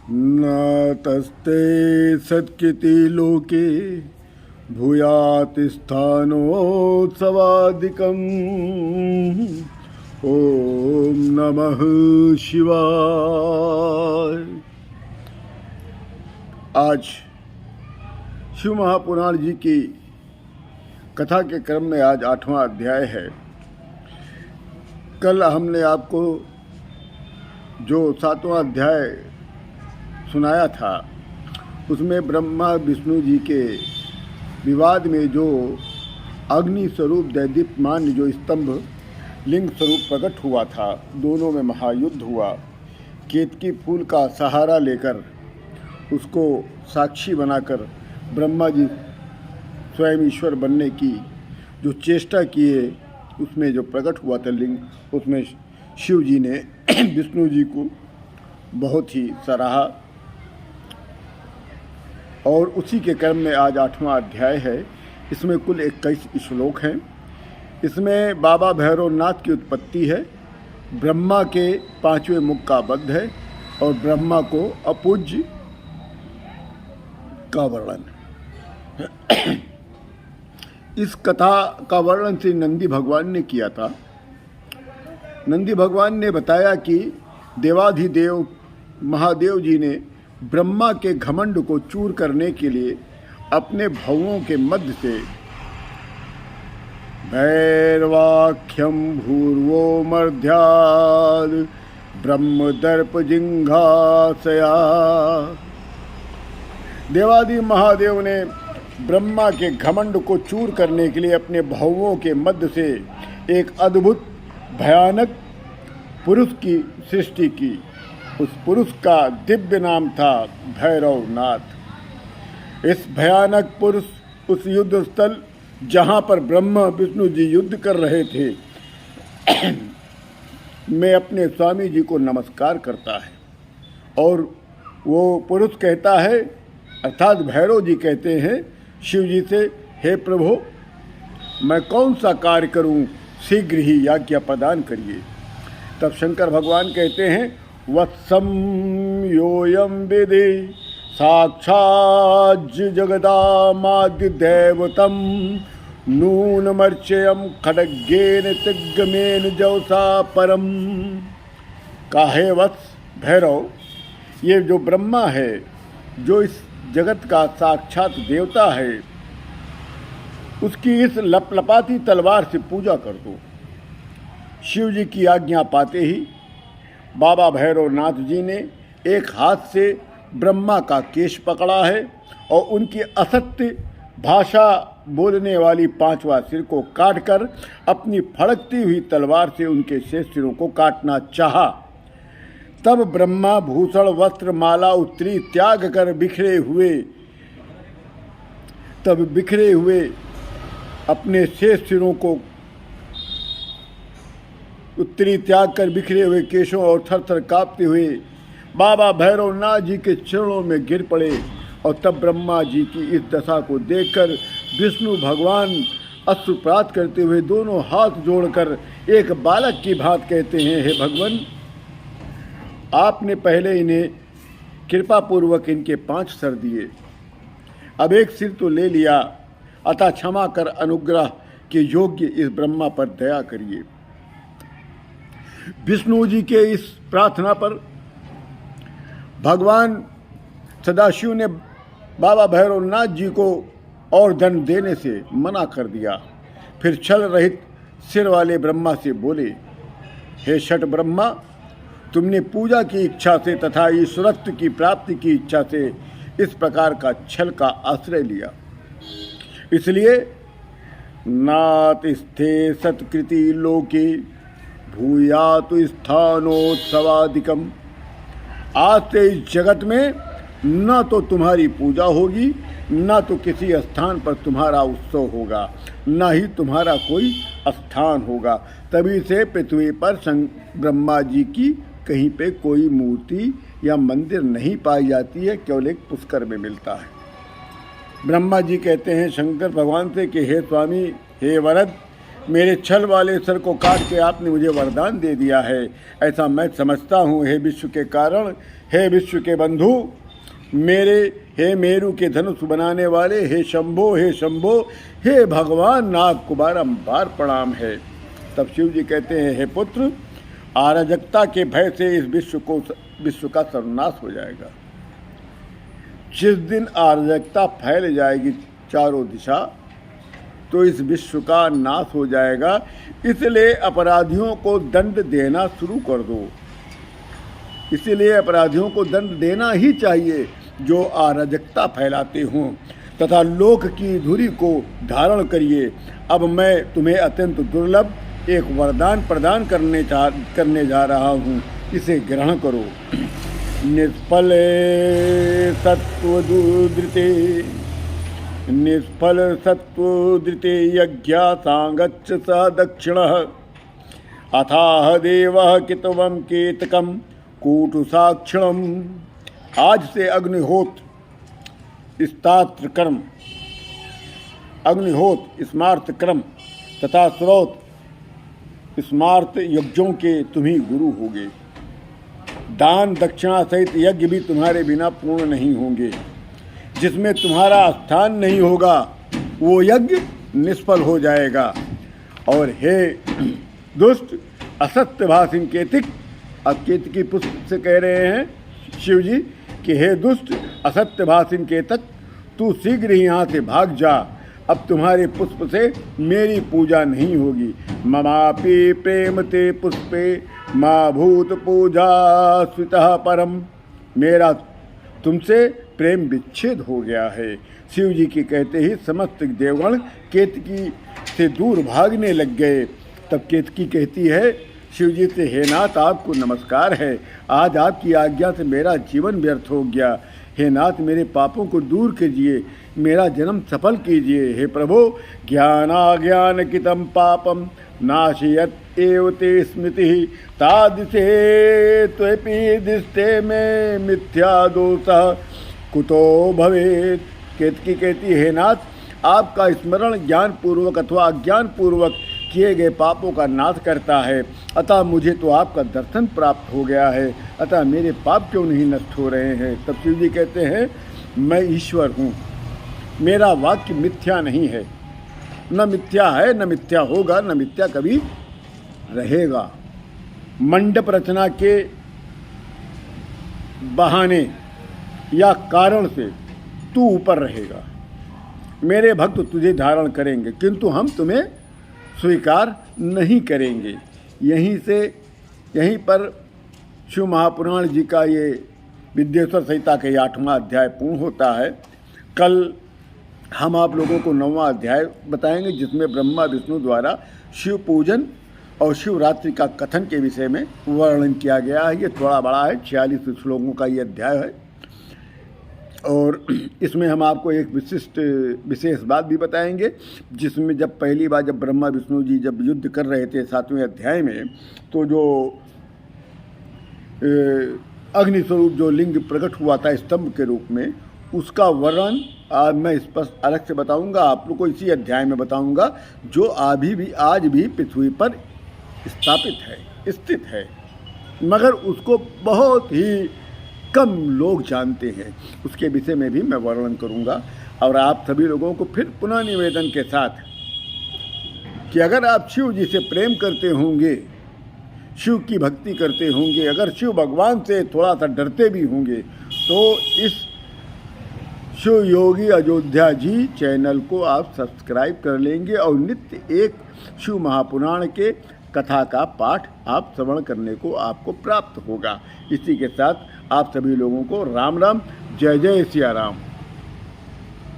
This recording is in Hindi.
न तस्ते सत्कृति लोके भूयात् स्थानोत्सवादिकम्। ओम नमः शिवाय। आज शिव महापुराण जी की कथा के क्रम में आज 8वां अध्याय है। कल हमने आपको जो 7वां अध्याय सुनाया था उसमें ब्रह्मा विष्णु जी के विवाद में जो अग्नि स्वरूप दैदीप्यमान जो स्तंभ लिंग स्वरूप प्रकट हुआ था, दोनों में महायुद्ध हुआ। केतकी फूल का सहारा लेकर उसको साक्षी बनाकर ब्रह्मा जी स्वयं ईश्वर बनने की जो चेष्टा किए, उसमें जो प्रकट हुआ था लिंग, उसमें शिव जी ने विष्णु जी को बहुत ही सराहा। और उसी के क्रम में आज 8वां अध्याय है। इसमें कुल 21 श्लोक हैं। इसमें बाबा भैरवनाथ की उत्पत्ति है, ब्रह्मा के 5वें मुख का वध है और ब्रह्मा को अपूज्य का वर्णन। इस कथा का वर्णन श्री नंदी भगवान ने किया था। नंदी भगवान ने बताया कि देवाधिदेव महादेव जी ने ब्रह्मा के घमंड को चूर करने के लिए अपने भवों के मध्य से भैरवाख्यम भूर्वो मर्ध्याद ब्रह्म दर्प जिंघासया। देवादि महादेव ने ब्रह्मा के घमंड को चूर करने के लिए अपने भवों के मध्य से एक अद्भुत भयानक पुरुष की सृष्टि की। उस पुरुष का दिव्य नाम था भैरवनाथ। इस भयानक पुरुष उस युद्ध स्थल जहाँ पर ब्रह्मा विष्णु जी युद्ध कर रहे थे मैं अपने स्वामी जी को नमस्कार करता है। और वो पुरुष कहता है, अर्थात भैरव जी कहते हैं शिव जी से, हे प्रभु, मैं कौन सा कार्य करूं, शीघ्र ही आज्ञा प्रदान करिए। तब शंकर भगवान कहते हैं, वत्सम योयम विदे साक्षात् जगदामाद्य दैवतम नूनमर्चयम खड्गेन तिग्गमेन जौसा परम। काहे वत्स भैरव, ये जो ब्रह्मा है, जो इस जगत का साक्षात देवता है, उसकी इस लपलपाती तलवार से पूजा कर दो। शिव जी की आज्ञा पाते ही बाबा भैरवनाथ जी ने एक हाथ से ब्रह्मा का केश पकड़ा है और उनकी असत्य भाषा बोलने वाली 5वां सिर को काटकर अपनी फड़कती हुई तलवार से उनके शेष सिरों को काटना चाहा। तब ब्रह्मा भूषण वस्त्र माला उत्तरी त्याग कर बिखरे हुए अपने शेष सिरों को उत्तरी त्याग कर बिखरे हुए केशों और थर-थर कांपते हुए बाबा भैरवनाथ जी के चरणों में गिर पड़े। और तब ब्रह्मा जी की इस दशा को देखकर विष्णु भगवान अश्रुपात करते हुए दोनों हाथ जोड़कर एक बालक की भांति कहते हैं, हे भगवान, आपने पहले इन्हें कृपा पूर्वक इनके 5 सिर दिए, अब एक सिर तो ले लिया, अतः क्षमा कर अनुग्रह के योग्य इस ब्रह्मा पर दया करिए। विष्णु जी के इस प्रार्थना पर भगवान सदाशिव ने बाबा भैरवनाथ जी को और दंड देने से मना कर दिया। फिर छल रहित सिर वाले ब्रह्मा से बोले, हे षट ब्रह्मा, तुमने पूजा की इच्छा से तथा ईश्वरत्व की प्राप्ति की इच्छा से इस प्रकार का छल का आश्रय लिया, इसलिए नातिस्थे सत्कृति लोके भूयातु स्थानोत्सवादिकम। आज से इस जगत में न तो तुम्हारी पूजा होगी, न तो किसी स्थान पर तुम्हारा उत्सव होगा, न ही तुम्हारा कोई स्थान होगा। तभी से पृथ्वी पर ब्रह्मा जी की कहीं पे कोई मूर्ति या मंदिर नहीं पाई जाती है, केवल एक पुष्कर में मिलता है। ब्रह्मा जी कहते हैं शंकर भगवान से कि हे स्वामी, हे वरद, मेरे छल वाले सर को काट के आपने मुझे वरदान दे दिया है, ऐसा मैं समझता हूँ। हे विश्व के कारण, हे विश्व के बंधु, मेरे हे मेरू के धनुष बनाने वाले, हे शंभो, हे शंभो, हे भगवान, आपको बारंबार प्रणाम है। तब शिव जी कहते हैं, हे पुत्र, अराजकता के भय से इस विश्व का सर्वनाश हो जाएगा। जिस दिन अराजकता फैल जाएगी चारों दिशा, तो इस विश्व का नाश हो जाएगा। इसलिए अपराधियों को दंड देना शुरू कर दो। इसीलिए अपराधियों को दंड देना ही चाहिए जो अराजकता फैलाते हों, तथा लोक की धुरी को धारण करिए। अब मैं तुम्हें अत्यंत दुर्लभ एक वरदान प्रदान करने जा रहा हूँ, इसे ग्रहण करो। निष्फल सत्वोदृते यज्ञासांगच्छ स दक्षिणः अथाह देवः कितवं केतकं कूटुसाक्षिणम्। आज से अग्निहोत्र स्मार्त कर्म तथा श्रौत स्मार्त यज्ञों के तुम्ही गुरु होगे। दान दक्षिणा सहित यज्ञ भी तुम्हारे बिना पूर्ण नहीं होंगे। जिसमें तुम्हारा स्थान नहीं होगा वो यज्ञ निष्फल हो जाएगा। और हे दुष्ट असत्य भाषिन केतिक, अब केतकी पुष्प से कह रहे हैं शिव जी कि हे दुष्ट असत्य भाषिन केतक, तू शीघ्र ही यहाँ से भाग जा। अब तुम्हारे पुष्प से मेरी पूजा नहीं होगी। ममापि प्रेम ते पुष्पे माँ भूत पूजा स्वितः परम। मेरा तुमसे प्रेम विच्छेद हो गया है। शिव जी के कहते ही समस्त देवगण केतकी से दूर भागने लग गए। तब केतकी कहती है शिव जी से, हे नाथ, आपको नमस्कार है। आज आपकी आज्ञा से मेरा जीवन व्यर्थ हो गया। हे नाथ, मेरे पापों को दूर कीजिए, मेरा जन्म सफल कीजिए। हे प्रभु, ज्ञानाज्ञान कितम पापम नाशयत एव ते स्मृति तादृशे त्वपि दिष्टे में मिथ्या दोषः कुतो भवेत्। केतकी कहती, हे नाथ, आपका स्मरण ज्ञान पूर्वक अथवा अज्ञान पूर्वक किए गए पापों का नाश करता है। अतः मुझे तो आपका दर्शन प्राप्त हो गया है, अतः मेरे पाप क्यों नहीं नष्ट हो रहे हैं। तब शिव जी कहते हैं, मैं ईश्वर हूँ, मेरा वाक्य मिथ्या नहीं है, न मिथ्या है, न मिथ्या होगा, न मिथ्या कभी रहेगा। मंडप रचना के बहाने या कारण से तू ऊपर रहेगा, मेरे भक्त तुझे धारण करेंगे, किंतु हम तुम्हें स्वीकार नहीं करेंगे। यहीं पर शिव महापुराण जी का ये विद्येश्वर संहिता के 8वां अध्याय पूर्ण होता है। कल हम आप लोगों को 9वां अध्याय बताएंगे, जिसमें ब्रह्मा विष्णु द्वारा शिव पूजन और शिवरात्रि का कथन के विषय में वर्णन किया गया है। ये थोड़ा बड़ा है, 46 श्लोकों का ये अध्याय है। और इसमें हम आपको एक विशेष बात भी बताएंगे, जिसमें जब पहली बार जब ब्रह्मा विष्णु जी जब युद्ध कर रहे थे 7वें अध्याय में, तो जो अग्निस्वरूप जो लिंग प्रकट हुआ था स्तंभ के रूप में, उसका वर्णन आज मैं स्पष्ट अलग से बताऊंगा, आप लोग को इसी अध्याय में बताऊंगा, जो आज भी पृथ्वी पर स्थापित है, स्थित है, मगर उसको बहुत ही कम लोग जानते हैं। उसके विषय में भी मैं वर्णन करूंगा। और आप सभी लोगों को फिर पुनः निवेदन के साथ कि अगर आप शिव जी से प्रेम करते होंगे, शिव की भक्ति करते होंगे, अगर शिव भगवान से थोड़ा सा डरते भी होंगे, तो इस शिव योगी अयोध्या जी चैनल को आप सब्सक्राइब कर लेंगे और नित्य एक शिव महापुराण के कथा का पाठ आप श्रवण करने को आपको प्राप्त होगा। इसी के साथ आप सभी लोगों को राम राम, जय जय सिया राम।